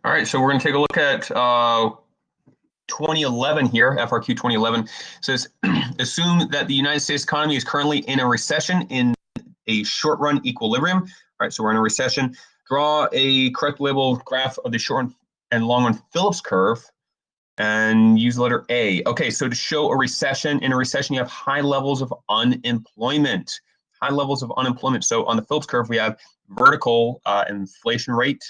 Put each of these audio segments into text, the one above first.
All right, so we're going to take a look at 2011 here, FRQ 2011. It says, assume that the United States economy is currently in a recession in a short-run equilibrium. All right, so we're in a recession. Draw a correct label graph of the short and long-run Phillips curve and use the letter A. Okay, so to show a recession, in a recession, you have high levels of unemployment. High levels of unemployment. So on the Phillips curve, we have vertical inflation rate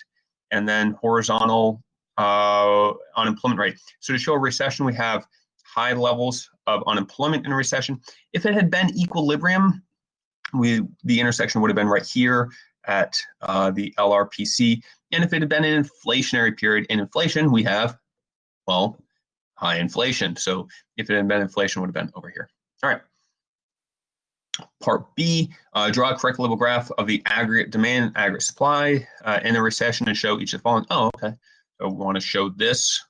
and then horizontal unemployment rate. So to show a recession, we have high levels of unemployment in a recession. If it had been equilibrium, the intersection would have been right here at the LRPC. And if it had been an inflationary period, in inflation, we have, well, high inflation. So if it had been inflation, it would have been over here. All right. Part B, draw a correct level graph of the aggregate demand and aggregate supply in a recession and show each of the following. Oh, okay. So we want to show this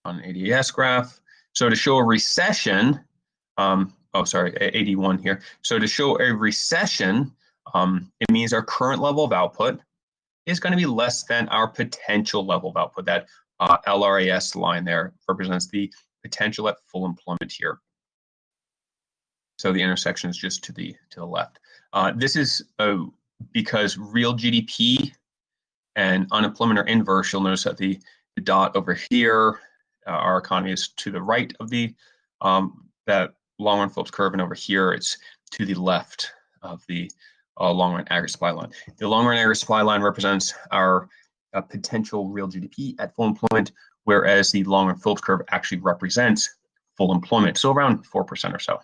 on an ADS graph. So to show a recession, sorry, 81 here. So to show a recession, it means our current level of output is going to be less than our potential level of output. That LRAS line there represents the potential at full employment here. So the intersection is just to the left. This is because real GDP and unemployment are inverse. You'll notice that the dot over here, our economy is to the right of the that long-run Phillips curve, and over here it's to the left of the long-run aggregate supply line. The long-run aggregate supply line represents our potential real GDP at full employment, whereas the long-run Phillips curve actually represents full employment, so around 4% or so.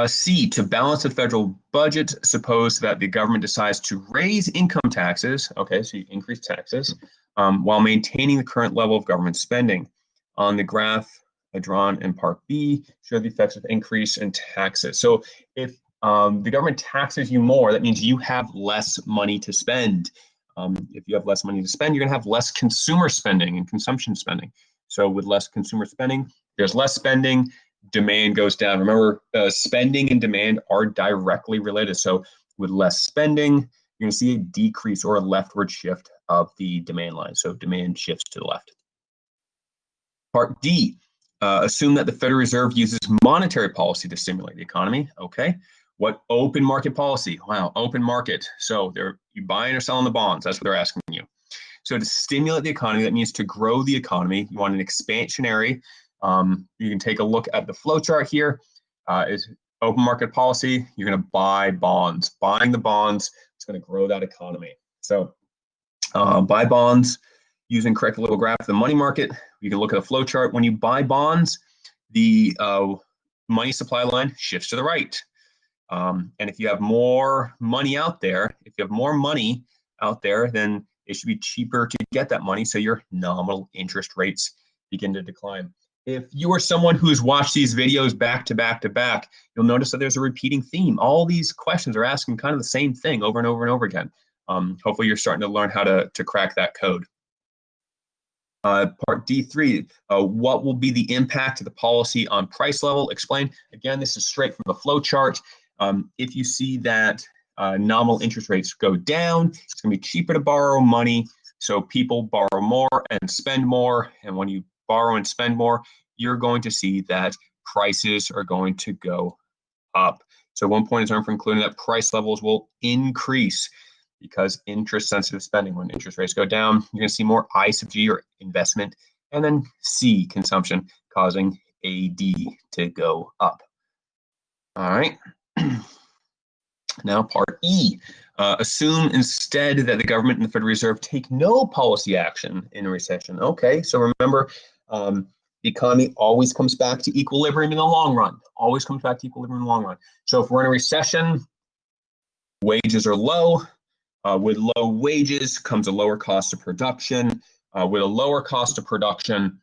C, to balance the federal budget, suppose that the government decides to raise income taxes. Okay, so you increase taxes while maintaining the current level of government spending. On the graph drawn in Part B, show the effects of increase in taxes. So if the government taxes you more, that means you have less money to spend. If you have less money to spend, you're going to have less consumer spending and consumption spending. So with less consumer spending, there's less spending. Demand goes down. Remember, spending and demand are directly related. So with less spending, you're going to see a decrease or a leftward shift of the demand line. So demand shifts to the left. Part D, assume that the Federal Reserve uses monetary policy to stimulate the economy. Okay. What open market policy? Wow, open market. So you buying or selling the bonds. That's what they're asking you. So to stimulate the economy, that means to grow the economy. You want an expansionary. You can take a look at the flow chart here. Is open market policy. You're going to buy bonds. Buying the bonds is going to grow that economy. So buy bonds using correct little graph of the money market. You can look at the flow chart. When you buy bonds, the money supply line shifts to the right. And if you have more money out there, then it should be cheaper to get that money. So your nominal interest rates begin to decline. If you are someone who's watched these videos back to back to back, you'll notice that there's a repeating theme. All these questions are asking kind of the same thing over and over and over again. Hopefully you're starting to learn how to crack that code. Part D3, what will be the impact of the policy on price level? Explain. Again, this is straight from the flow chart. If you see that nominal interest rates go down, it's going to be cheaper to borrow money. So people borrow more and spend more. And when you borrow and spend more, you're going to see that prices are going to go up. So one point is earned for including that price levels will increase because interest sensitive spending. When interest rates go down, you're going to see more I sub G or investment, and then C, consumption, causing AD to go up. All right. Now part E, assume instead that the government and the Federal Reserve take no policy action in a recession. Okay, so remember, the economy always comes back to equilibrium in the long run. Always comes back to equilibrium in the long run. So if we're in a recession, wages are low. With low wages comes a lower cost of production. With a lower cost of production,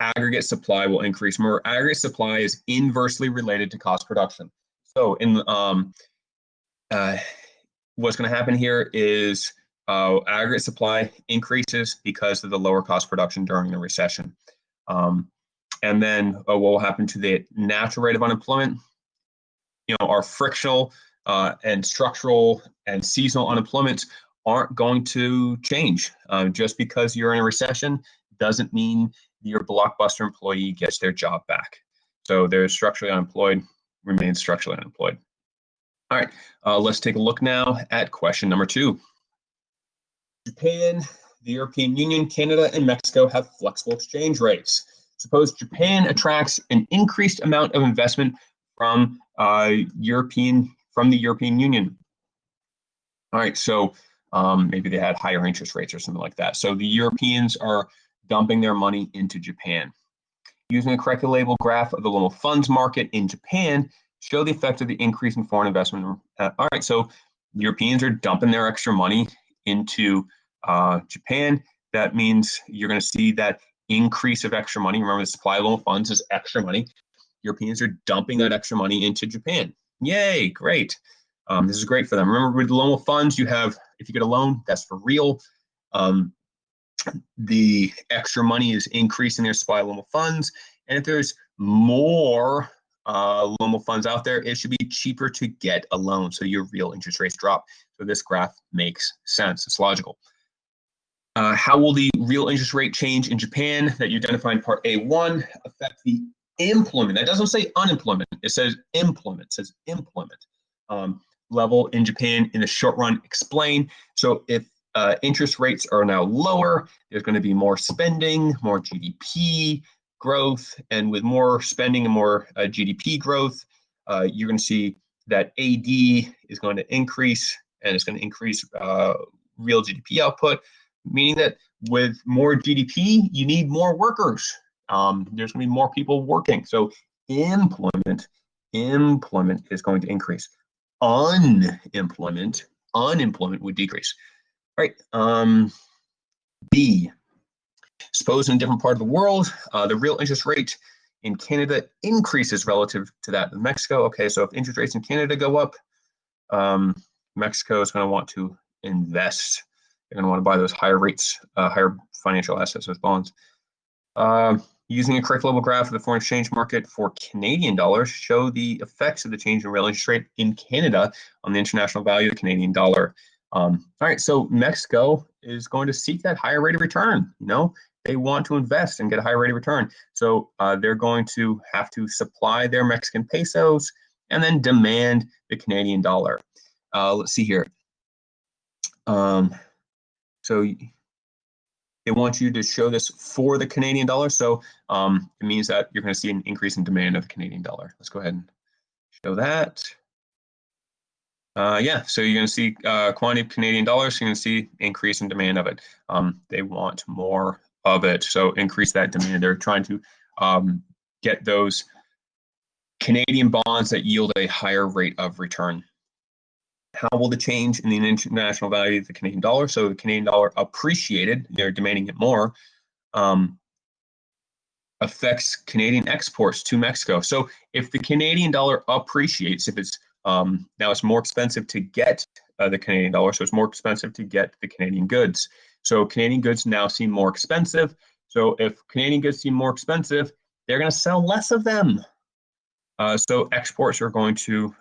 aggregate supply will increase. Remember, aggregate supply is inversely related to cost production. So in what's going to happen here is aggregate supply increases because of the lower cost production during the recession. And then what will happen to the natural rate of unemployment? Our frictional and structural and seasonal unemployment aren't going to change. Just because you're in a recession doesn't mean your blockbuster employee gets their job back. So they're structurally unemployed, remain structurally unemployed. All right, let's take a look now at question number 2. Japan, the European Union, Canada, and Mexico have flexible exchange rates. Suppose Japan attracts an increased amount of investment from the European Union. All right, so maybe they had higher interest rates or something like that. So the Europeans are dumping their money into Japan. Using a correctly labeled graph of the local funds market in Japan, show the effect of the increase in foreign investment. All right, so Europeans are dumping their extra money into Japan. That means you're going to see that increase of extra money. Remember, the supply of local funds is extra money. Europeans are dumping that extra money into Japan. Yay, great. This is great for them. Remember, with loan funds, you have, if you get a loan, that's for real. The extra money is increasing their supply of loan funds. And if there's more loan funds out there, it should be cheaper to get a loan. So your real interest rates drop. So this graph makes sense. It's logical. How will the real interest rate change in Japan that you identify in part A1 affect the employment? That doesn't say unemployment. It says employment. It says employment level in Japan in the short run. Explain. So if interest rates are now lower, there's going to be more spending, more GDP growth, and with more spending and more GDP growth, you're going to see that AD is going to increase, and it's going to increase real GDP output, meaning that with more GDP, you need more workers. There's going to be more people working. So employment is going to increase. Unemployment would decrease. All right. B. Suppose in a different part of the world, the real interest rate in Canada increases relative to that in Mexico. Okay, so if interest rates in Canada go up, Mexico is going to want to invest. They're going to want to buy those higher rates, higher financial assets, those bonds. Using a correct level graph of the foreign exchange market for Canadian dollars, show the effects of the change in real interest rate in Canada on the international value of the Canadian dollar. All right, so Mexico is going to seek that higher rate of return. You know, they want to invest and get a higher rate of return. So they're going to have to supply their Mexican pesos and then demand the Canadian dollar. Let's see here. So they want you to show this for the Canadian dollar. So it means that you're going to see an increase in demand of the Canadian dollar. Let's go ahead and show that. Yeah, so you're going to see quantity of Canadian dollars. You're going to see increase in demand of it. They want more of it, so increase that demand. They're trying to get those Canadian bonds that yield a higher rate of return. How will the change in the international value of the Canadian dollar? So the Canadian dollar appreciated, they're demanding it more, affects Canadian exports to Mexico. So if the Canadian dollar appreciates, if it's now it's more expensive to get the Canadian dollar, so it's more expensive to get the Canadian goods. So Canadian goods now seem more expensive. So if Canadian goods seem more expensive, they're going to sell less of them. So exports are going to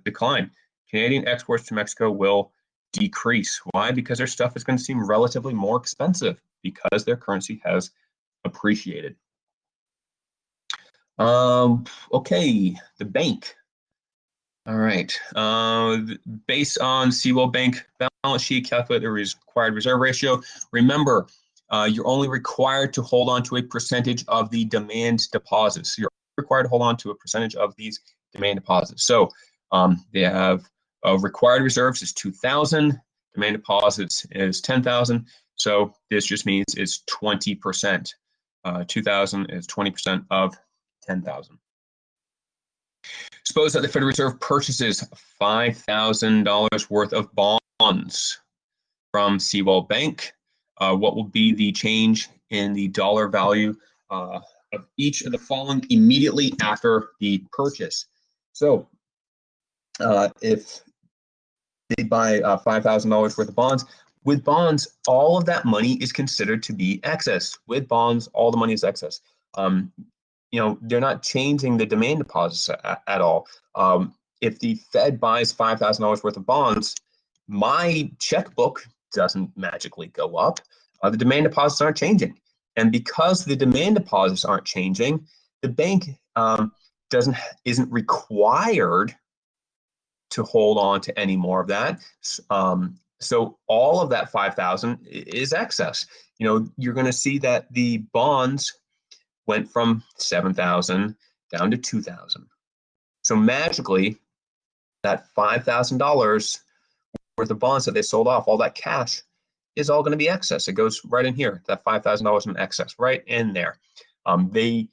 decline. Canadian exports to Mexico will decrease. Why? Because their stuff is going to seem relatively more expensive because their currency has appreciated. Okay, the bank. All right. Based on Seawell Bank balance sheet, calculate the required reserve ratio. Remember, you're only required to hold on to a percentage of the demand deposits. So you're required to hold on to a percentage of these demand deposits. So they have required reserves is 2,000. Demand deposits is 10,000. So this just means it's 20%. 2,000 is 20% of 10,000. Suppose that the Federal Reserve purchases $5,000 worth of bonds from Seawell Bank. What will be the change in the dollar value of each of the following immediately after the purchase? So if they buy $5,000 worth of bonds, with bonds, all of that money is considered to be excess. With bonds, all the money is excess. You know, they're not changing the demand deposits at all. If the Fed buys $5,000 worth of bonds, my checkbook doesn't magically go up. The demand deposits aren't changing. And because the demand deposits aren't changing, the bank isn't required to hold on to any more of that. So all of that 5,000 is excess. You're going to see that the bonds went from 7,000 down to 2,000. So magically, that $5,000 worth of bonds that they sold off, all that cash, is all going to be excess. It goes right in here. That $5,000 in excess, right in there. The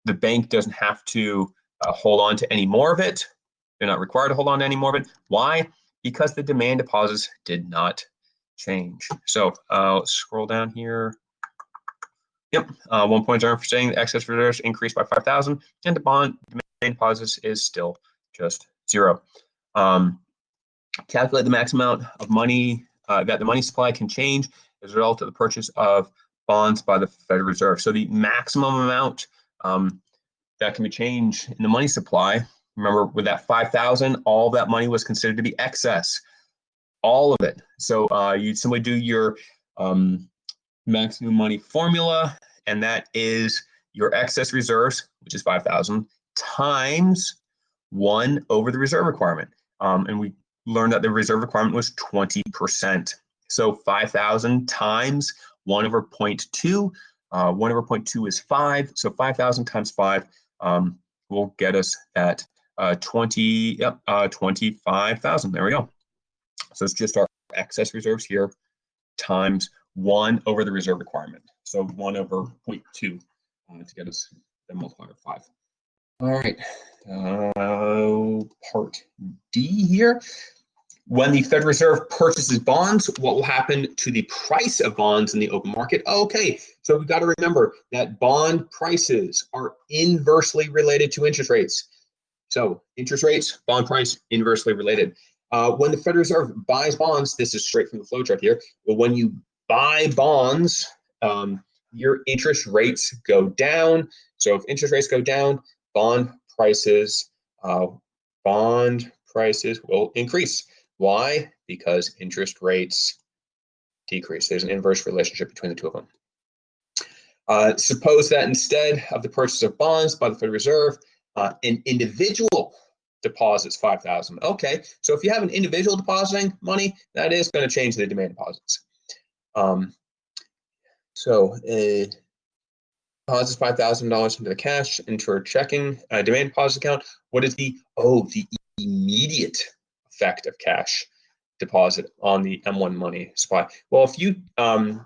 bank doesn't have to hold on to any more of it. They're not required to hold on to any more of it. Why? Because the demand deposits did not change. So let's scroll down here. Yep, 1.0 for saying the excess reserves increased by 5,000, and the bond demand deposits is still just 0. Calculate the maximum amount of money that the money supply can change as a result of the purchase of bonds by the Federal Reserve. So the maximum amount that can be changed in the money supply. Remember, with that 5,000, all of that money was considered to be excess, all of it. So you simply do your maximum money formula, and that is your excess reserves, which is 5,000, times 1 over the reserve requirement. And we learned that the reserve requirement was 20%. So 5,000 times 1 over 0.2. 1 over 0.2 is 5. So 5,000 times 5 will get us that 25,000. There we go. So it's just our excess reserves here times 1 over the reserve requirement. So 1 over 0.2 to get us the multiplier of 5. All right, part D here. When the Federal Reserve purchases bonds, what will happen to the price of bonds in the open market? Okay, so we've got to remember that bond prices are inversely related to interest rates. So interest rates, bond price, inversely related. When the Federal Reserve buys bonds, this is straight from the flow chart here, but when you buy bonds, your interest rates go down. So if interest rates go down, bond prices will increase. Why? Because interest rates decrease. There's an inverse relationship between the two of them. Suppose that instead of the purchase of bonds by the Federal Reserve, an individual deposits 5,000. Okay, so if you have an individual depositing money, that is going to change the demand deposits. Deposits $5,000 into the cash into our checking demand deposit account. What is the immediate effect of cash deposit on the M1 money supply? Well, if you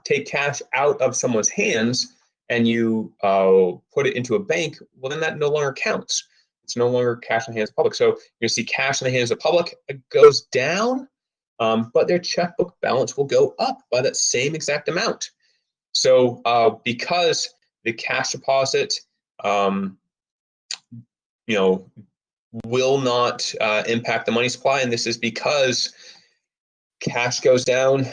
take cash out of someone's hands and you put it into a bank, well, then that no longer counts. It's no longer cash in the hands of the public. So you see cash in the hands of the public, it goes down, but their checkbook balance will go up by that same exact amount. So because the cash deposit, will not impact the money supply, and this is because cash goes down,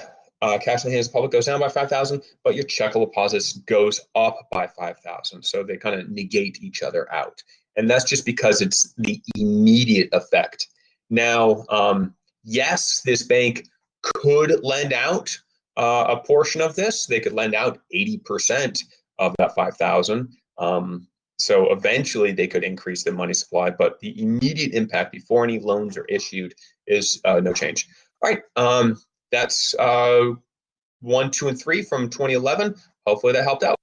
cash in the hands of the public goes down by 5,000, but your checkable deposits goes up by 5,000. So they kind of negate each other out. And that's just because it's the immediate effect. Now, yes, this bank could lend out a portion of this. They could lend out 80% of that 5,000. So eventually they could increase the money supply, but the immediate impact before any loans are issued is no change. All right, that's 1, 2, and 3 from 2011. Hopefully that helped out.